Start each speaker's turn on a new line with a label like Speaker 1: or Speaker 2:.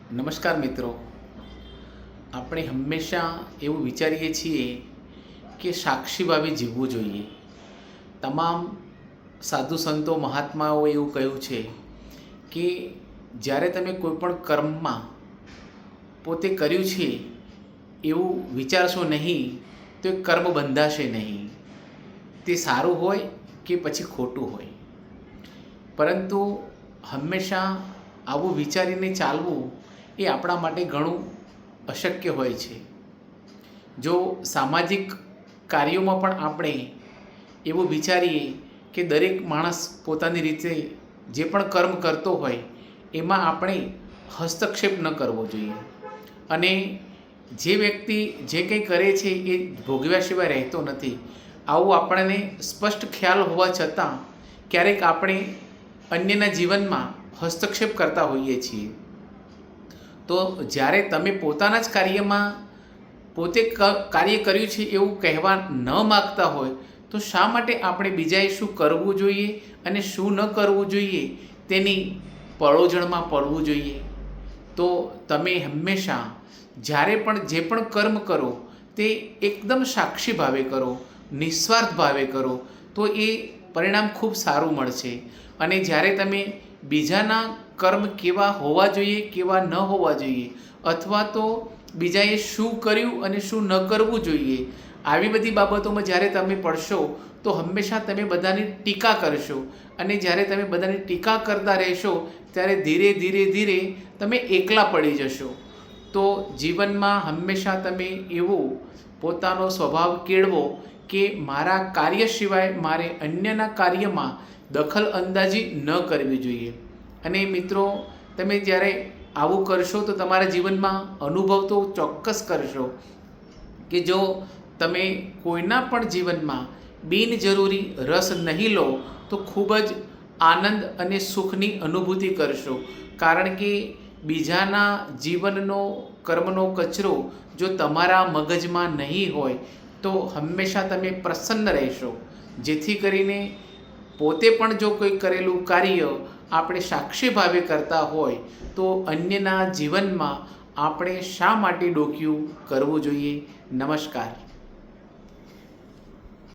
Speaker 1: નમસ્કાર મિત્રો, આપણે હંમેશા એવું વિચારીએ છીએ કે સાક્ષીભાવે જીવવું જોઈએ. તમામ સાધુ સંતો મહાત્માઓએ એવું કહ્યું છે કે જ્યારે તમે કોઈ પણ કર્મમાં પોતે કર્યું છે એવું વિચારશો નહીં તો એ કર્મ બંધાશે નહીં. તે સારું હોય કે પછી ખોટું હોય, પરંતુ હંમેશા આવું વિચારીને ચાલવું એ આપણા માટે ઘણું અશક્ય હોય છે. જો સામાજિક કાર્યોમાં પણ આપણે એવું વિચારીએ કે દરેક માણસ પોતાની રીતે જે પણ કર્મ કરતો હોય એમાં આપણે હસ્તક્ષેપ ન કરવો જોઈએ, અને જે વ્યક્તિ જે કંઈ કરે છે એ ભોગવ્યા સિવાય રહેતો નથી, આવું આપણને સ્પષ્ટ ખ્યાલ હોવા છતાં ક્યારેક આપણે અન્યના જીવનમાં હસ્તક્ષેપ કરતા હોઈએ છીએ. તો જ્યારે તમે પોતાના જ કાર્યમાં પોતે કાર્ય કર્યું છે એવું કહેવા ન માગતા હોય તો શા માટે આપણે બીજાએ શું કરવું જોઈએ અને શું ન કરવું જોઈએ તેની પળોજણમાં પડવું જોઈએ? તો તમે હંમેશા જ્યારે પણ જે પણ કર્મ કરો તે એકદમ સાક્ષી ભાવે કરો, નિસ્વાર્થ ભાવે કરો, તો એ પરિણામ ખૂબ સારું મળશે. અને જ્યારે તમે બીજાના કર્મ કેવા હોવા જોઈએ, કેવા ન હોવા જોઈએ, અથવા તો બીજાએ શું કર્યું અને શું ન કરવું જોઈએ, આવી બધી બાબતોમાં જ્યારે તમે પડશો તો હંમેશા તમે બધાની ટીકા કરશો, અને જ્યારે તમે બધાની ટીકા કરતા રહેશો ત્યારે ધીરે ધીરે ધીરે તમે એકલા પડી જશો. તો જીવનમાં હંમેશા તમે એવો પોતાનો સ્વભાવ કેળવો કે મારા કાર્ય સિવાય મારે અન્યના કાર્યમાં દખલ અંદાજી ન કરવી જોઈએ. અને મિત્રો, તમે જ્યારે આવું કરશો તો તમારા જીવનમાં અનુભવ તો ચોક્કસ કરશો કે જો તમે કોઈના પણ જીવનમાં બિનજરૂરી રસ નહીં લો તો ખૂબ જ આનંદ અને સુખની અનુભૂતિ કરશો. કારણ કે બીજાના જીવનનો કર્મનો કચરો જો તમારા મગજમાં નહીં હોય તો હંમેશા તમે પ્રસન્ન રહેશો. જેથી કરીને પોતે પણ જો કોઈ કરેલું કાર્ય આપણે સાક્ષી ભાવે કરતા હોય તો અન્યના જીવનમાં આપણે શા માટે ડોકિયું કરવું જોઈએ? નમસ્કાર.